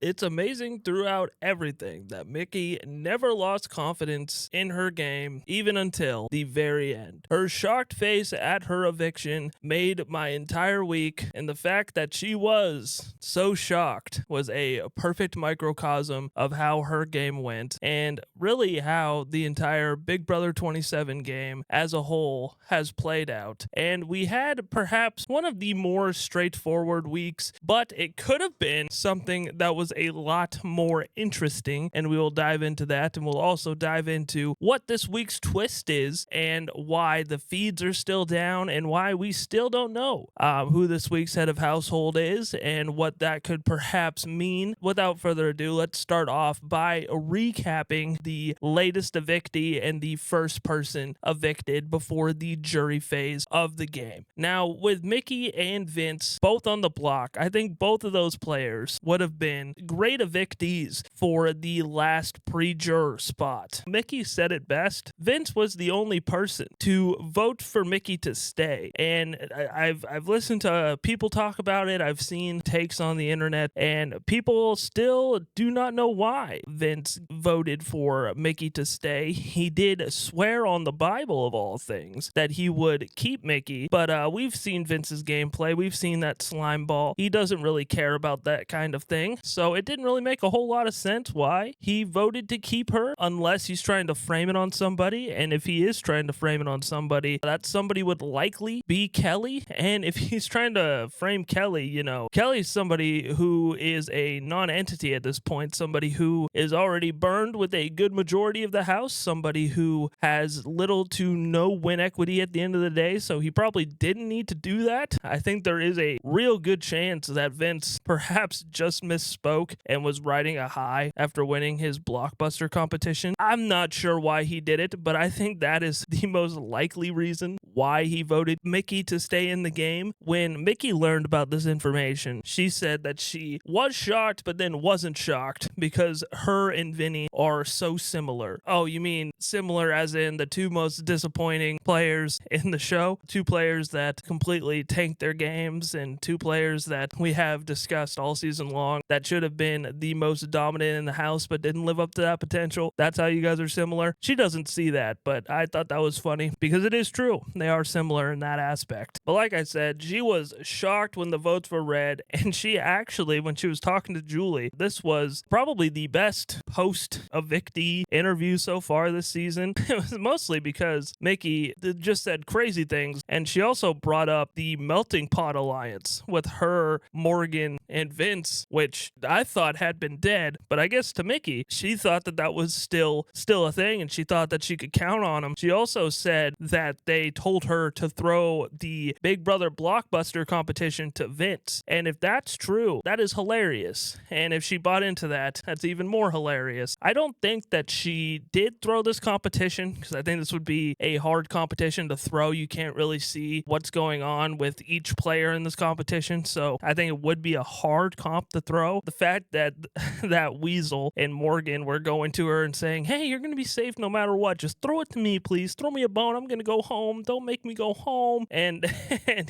It's amazing throughout everything that Mickey never lost confidence in her game, even until the very end. Her shocked face at her eviction made my entire week, and the fact that she was so shocked was a perfect microcosm of how her game went, and really how the entire Big Brother 27 game as a whole has played out. And we had perhaps one of the more straightforward weeks, but it could have been something that was a lot more interesting, and we will dive into that, and we'll also dive into what this week's twist is and why the feeds are still down and why we still don't know who this week's head of household is and what that could perhaps mean. Without further ado, let's start off by recapping the latest evictee and the first person evicted before the jury phase of the game. Now, with Mickey and Vince both on the block, I think both of those players would have been great evictees for the last pre-juror spot. Mickey said it best. Vince was the only person to vote for Mickey to stay, and I've listened to people talk about it. I've seen takes on the internet, and people still do not know why Vince voted for Mickey to stay. He did swear on the Bible, of all things, that he would keep Mickey, but we've seen Vince's gameplay. We've seen that slime ball. He doesn't really care about that kind of thing, so it didn't really make a whole lot of sense why he voted to keep her, unless he's trying to frame it on somebody. And if he is trying to frame it on somebody, that somebody would likely be Kelly. And if he's trying to frame Kelly, Kelly's somebody who is a non-entity at this point, somebody who is already burned with a good majority of the house, somebody who has little to no win equity at the end of the day, so he probably didn't need to do that. I think there is a real good chance that Vince perhaps just misspoke and was riding a high after winning his blockbuster competition. I'm not sure why he did it, but I think that is the most likely reason why he voted Mickey to stay in the game. When Mickey learned about this information, she said that she was shocked, but then wasn't shocked because her and Vinny are so similar. Oh, you mean similar as in the two most disappointing players in the show? Two players that completely tanked their games, and two players that we have discussed all season long that should have been the most dominant in the house but didn't live up to that potential. That's how you guys are similar. She doesn't see that, but I thought that was funny because it is true. They are similar in that aspect. But like I said, she was shocked when the votes were read, and she actually, when she was talking to Julie, this was probably the best post-evictee interview so far this season. It was mostly because Mickey just said crazy things, and she also brought up the melting pot alliance with her, Morgan, and Vince, which I thought had been dead, but I guess to Mickey, she thought that that was still a thing, and she thought that she could count on them. She also said that they told her to throw the Big Brother blockbuster competition to Vince, and if that's true, that is hilarious, and if she bought into that, that's even more hilarious. I don't think that she did throw this competition, because I think this would be a hard competition to throw. You can't really see what's going on with each player in this competition, so I think it would be a hard comp to throw. The fact that that Weasel and Morgan were going to her and saying, hey, you're going to be safe no matter what, just throw it to me, please, throw me a bone, I'm going to go home, don't make me go home, and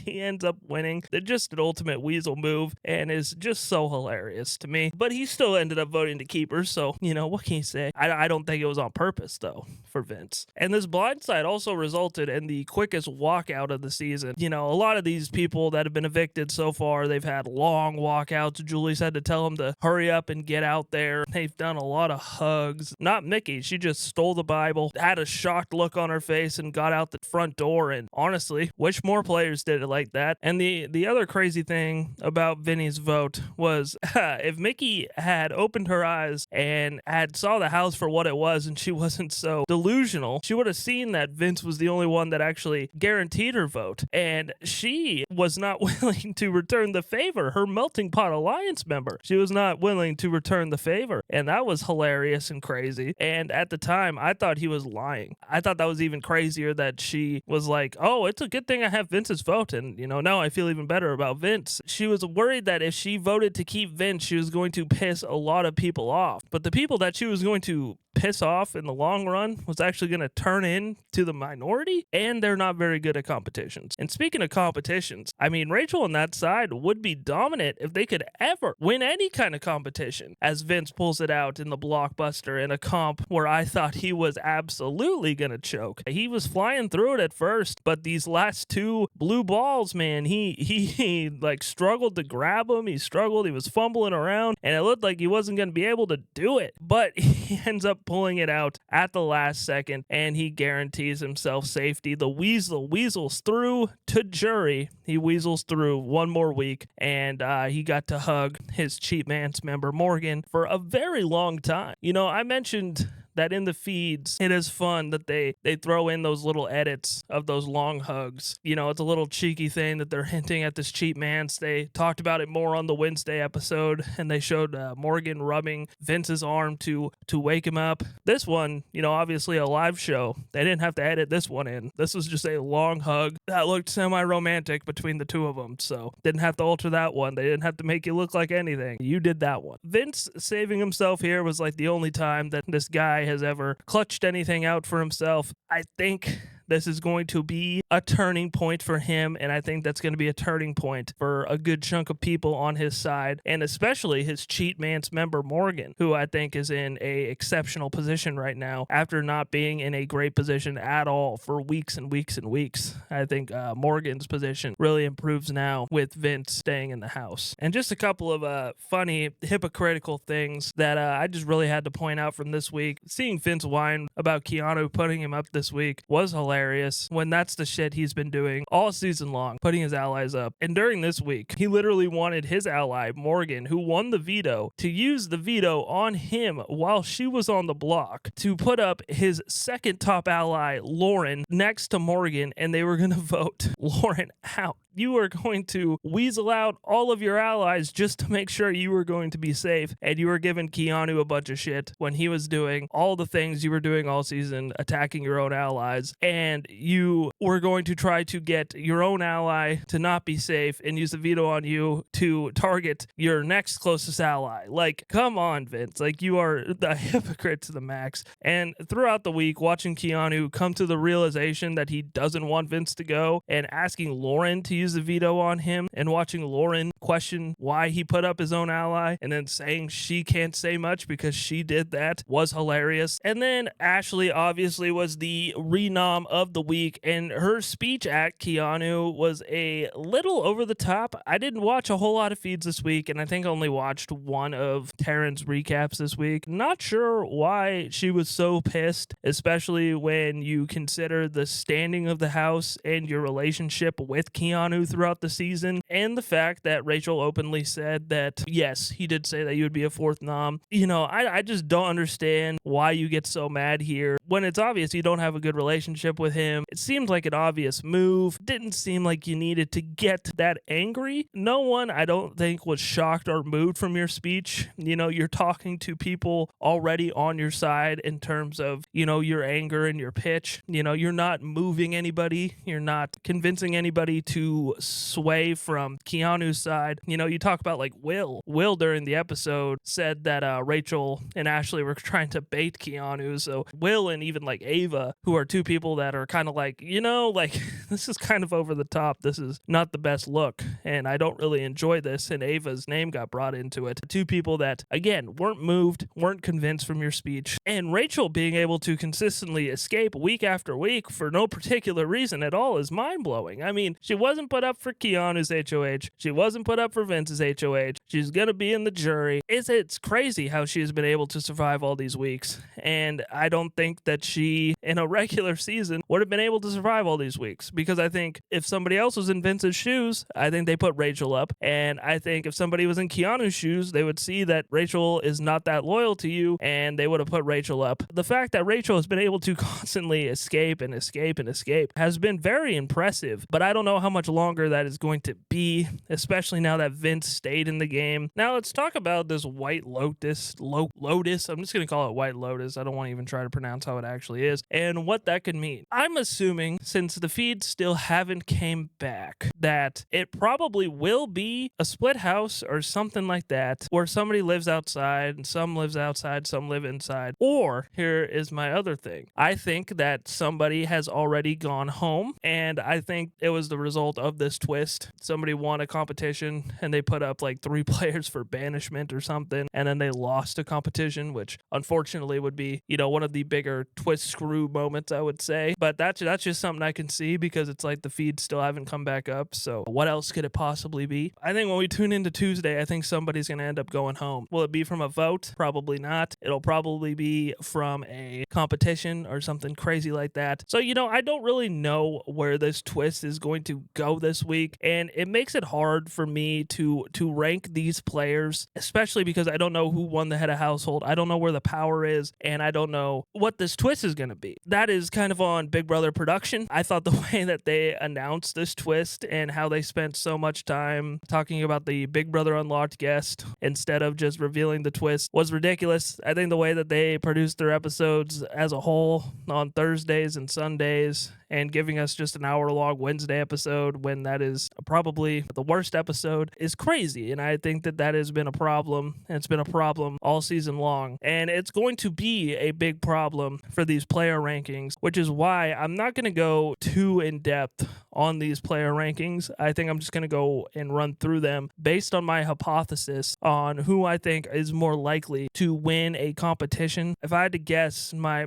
he ends up winning. They're just an ultimate Weasel move, and is just so hilarious to me, but he still ended up voting to keep her, so, what can you say? I don't think it was on purpose, though, for Vince. And this blindside also resulted in the quickest walkout of the season. A lot of these people that have been evicted so far, they've had long walkouts. Julie's had to tell them to hurry up and get out there. They've done a lot of hugs. Not Mickey. She just stole the Bible, had a shocked look on her face, and got out the front door. And honestly, wish more players did it like that. And the other crazy thing about Vinny's vote was if Mickey had opened her eyes and had saw the house for what it was, and she wasn't so delusional, she would have seen that Vince was the only one that actually guaranteed her vote. And she was not willing to return the favor. Her melting pot alliance member, she was not willing to return the favor. And that was hilarious and crazy. And at the time, I thought he was lying. I thought that was even crazier that she was like, oh, it's a good thing I have Vince's vote. And, now I feel even better about Vince. She was worried that if she voted to keep Vince, she was going to piss a lot of people off. But the people that she was going to piss off in the long run was actually going to turn into the minority, and they're not very good at competitions. And speaking of competitions, Rachel on that side would be dominant if they could ever win any kind of competition, as Vince pulls it out in the blockbuster in a comp where I thought he was absolutely gonna choke. He was flying through it at first, but these last two blue balls, man, he like struggled to grab them. He struggled. He was fumbling around, and it looked like he wasn't gonna be able to do it. But he ends up pulling it out at the last second, and he guarantees himself safety. The Weasel weasels through to jury. He weasels through one more week, and he got to hug his Cheap Man's member Morgan for a very long time. You know, I mentioned that in the feeds, it is fun that they throw in those little edits of those long hugs. You know, it's a little cheeky thing that they're hinting at this Cheap Man's. They talked about it more on the Wednesday episode, and they showed Morgan rubbing Vince's arm to wake him up. This one, you know, obviously a live show. They didn't have to edit this one in. This was just a long hug that looked semi-romantic between the two of them, so didn't have to alter that one. They didn't have to make you look like anything. You did that one. Vince saving himself here was like the only time that this guy has ever clutched anything out for himself. I think this is going to be a turning point for him, and I think that's going to be a turning point for a good chunk of people on his side, and especially his Cheat Man's member Morgan, who I think is in a exceptional position right now after not being in a great position at all for weeks and weeks and weeks. I think Morgan's position really improves now with Vince staying in the house. And just a couple of funny, hypocritical things that I just really had to point out from this week. Seeing Vince whine about Keanu putting him up this week was hilarious, when that's the shit he's been doing all season long, putting his allies up. And during this week, he literally wanted his ally, Morgan, who won the veto, to use the veto on him while she was on the block to put up his second top ally, Lauren, next to Morgan, and they were going to vote Lauren out. You are going to weasel out all of your allies just to make sure you were going to be safe, and you were giving Keanu a bunch of shit when he was doing all the things you were doing all season, attacking your own allies, and you were going to try to get your own ally to not be safe and use the veto on you to target your next closest ally. Like, come on, Vince. Like, you are the hypocrite to the max. And throughout the week, watching Keanu come to the realization that he doesn't want Vince to go, and asking Lauren to use the veto on him, and watching Lauren question why he put up his own ally, and then saying she can't say much because she did that, was hilarious. And then Ashley obviously was the renom of the week, and her speech at Keanu was a little over the top. I didn't watch a whole lot of feeds this week, and I think I only watched one of Taryn's recaps this week. Not sure why she was so pissed, especially when you consider the standing of the house and your relationship with Keanu throughout the season, and the fact that Rachel openly said that, yes, he did say that you would be a fourth nom. You know, I just don't understand why you get so mad here when it's obvious you don't have a good relationship with him. It seemed like an obvious move. Didn't seem like you needed to get that angry. No one, I don't think, was shocked or moved from your speech. You know, you're talking to people already on your side in terms of, you know, your anger and your pitch. You know, you're not moving anybody. You're not convincing anybody to sway from Keanu's side. You know, you talk about like Will during the episode said that Rachel and Ashley were trying to bait Keanu. So Will and even like Ava, who are two people that are kind of like, you know, like this is kind of over the top. This is not the best look, and I don't really enjoy this. And Ava's name got brought into it. Two people that, again, weren't moved, weren't convinced from your speech. And Rachel being able to consistently escape week after week for no particular reason at all is mind-blowing. I mean, she wasn't put up for Keanu's HOH. She wasn't put up for Vince's HOH. She's gonna be in the jury. It's crazy how she's been able to survive all these weeks. And I don't think that she, in a regular season, would have been able to survive all these weeks. Because I think if somebody else was in Vince's shoes, I think they put Rachel up. And I think if somebody was in Keanu's shoes, they would see that Rachel is not that loyal to you, and they would have put Rachel up. The fact that Rachel has been able to constantly escape and escape and escape has been very impressive. But I don't know how much longer that is going to be, especially now that Vince stayed in the game. Now let's talk about this White Lotus. Lotus. I'm just going to call it White Lotus. I don't want to even try to pronounce how it actually is, and what that could mean. I'm assuming, since the feeds still haven't came back, that it probably will be a split house or something like that, where somebody lives outside and some lives outside, some live inside. Or, here is my other thing. I think that somebody has already gone home, and I think it was the result of this twist. Somebody won a competition competition and they put up like 3 players for banishment or something, and then they lost a competition, which unfortunately would be, one of the bigger twist screw moments, I would say. But that's just something I can see because it's like the feeds still haven't come back up. So what else could it possibly be? I think when we tune into Tuesday, I think somebody's going to end up going home. Will it be from a vote? Probably not. It'll probably be from a competition or something crazy like that. So, I don't really know where this twist is going to go this week, and it makes it hard for me to rank these players, especially because I don't know who won the head of household. I don't know where the power is, and I don't know what this twist is going to be. That is kind of on Big Brother production. I thought the way that they announced this twist and how they spent so much time talking about the Big Brother Unlocked guest instead of just revealing the twist was ridiculous. I think the way that they produced their episodes as a whole on Thursdays and Sundays and giving us just an hour-long Wednesday episode when that is probably the worst episode is crazy. And I think that has been a problem, and it's been a problem all season long. And it's going to be a big problem for these player rankings, which is why I'm not going to go too in-depth on these player rankings. I think I'm just going to go and run through them based on my hypothesis on who I think is more likely to win a competition. If I had to guess, my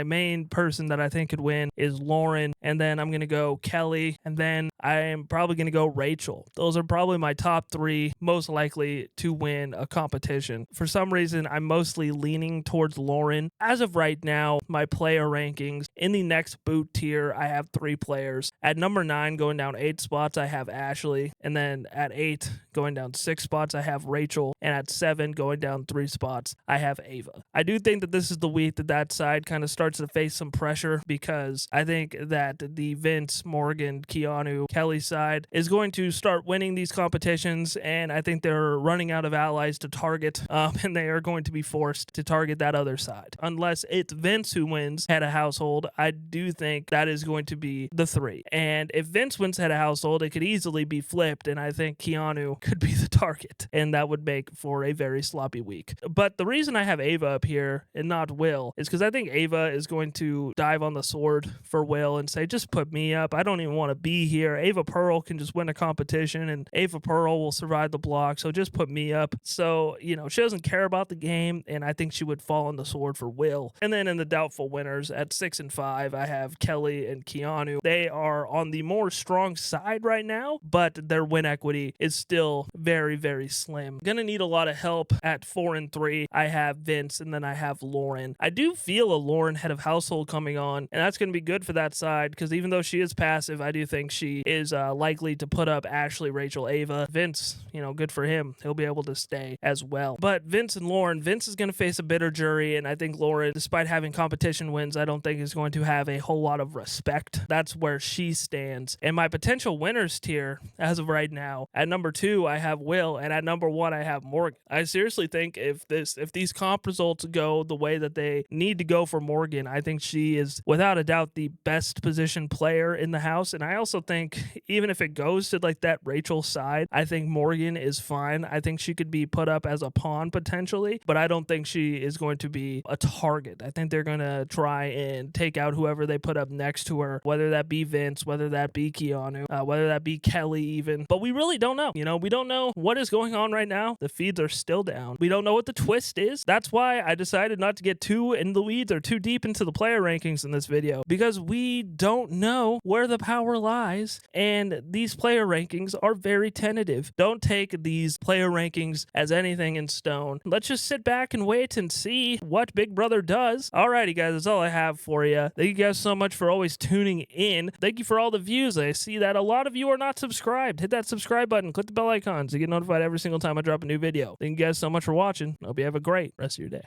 main person that I think could win is Lauren, and then I'm going to go Kelly, and then I am probably going to go Rachel. Those are probably my top 3 most likely to win a competition. For some reason, I'm mostly leaning towards Lauren. As of right now, my player rankings in the next boot tier, I have 3 players. At number 9, going down 8 spots, I have Ashley, and then at 8, going down 6 spots, I have Rachel, and at 7, going down 3 spots, I have Ava. I do think that this is the week that side kind of starts to face some pressure, because I think that the Vince, Morgan, Keanu, Kelly side is going to start winning these competitions, and I think they're running out of allies to target, and they are going to be forced to target that other side. Unless it's Vince who wins head of household, I do think that is going to be the 3. And if Vince wins head of household, it could easily be flipped, and I think Keanu could be the target, and that would make for a very sloppy week. But the reason I have Ava up here and not Will is because I think Ava is going to dive on the sword for Will and say, just put me up. I don't even want to be here. Ava Pearl can just win a competition, and Ava Pearl will survive the block, so just put me up. So, she doesn't care about the game, and I think she would fall on the sword for Will. And then in the doubtful winners at 6 and 5, I have Kelly and Keanu. They are on the more strong side right now, but their win equity is still very, very slim. Gonna need a lot of help at 4 and 3. I have Vince, and then I have Lauren. I do feel a Lauren head of household coming on, and that's gonna be good for that side, because even though she is passive, I do think she is likely to put up Ashley, Rachel, Ava. Vince, good for him. He'll be able to stay as well. But Vince and Lauren, Vince is going to face a bitter jury, and I think Lauren, despite having competition wins, I don't think is going to have a whole lot of respect. That's where she stands. And my potential winners tier, as of right now, at number 2, I have Will, and at number 1, I have Morgan. I seriously think if these comp results go the way that they need to go for Morgan, I think she is without a doubt the best positioned player in the house. And I also think even if it goes to like that Rachel side, I think Morgan is fine. I think she could be put up as a pawn potentially, but I don't think she is going to be a target. I think they're going to try and take out whoever they put up next to her, whether that be Vince, whether that be Keanu, whether that be Kelly even. But we really don't know. We don't know what is going on right now. The feeds are still down. We don't know what the twist is. That's why I decided not to get too in the weeds or too deep into the player rankings in this video, because we don't know where the power lies, and these player rankings are very tentative. Don't take these player rankings as anything in stone. Let's just sit back and wait and see what Big Brother does. Alrighty guys, that's all I have for you. Thank you guys so much for always tuning in. Thank you for all the views. I see that a lot of you are not subscribed. Hit that subscribe button, click the bell icon to get notified every single time I drop a new video. Thank you guys so much for watching. Hope you have a great rest of your day.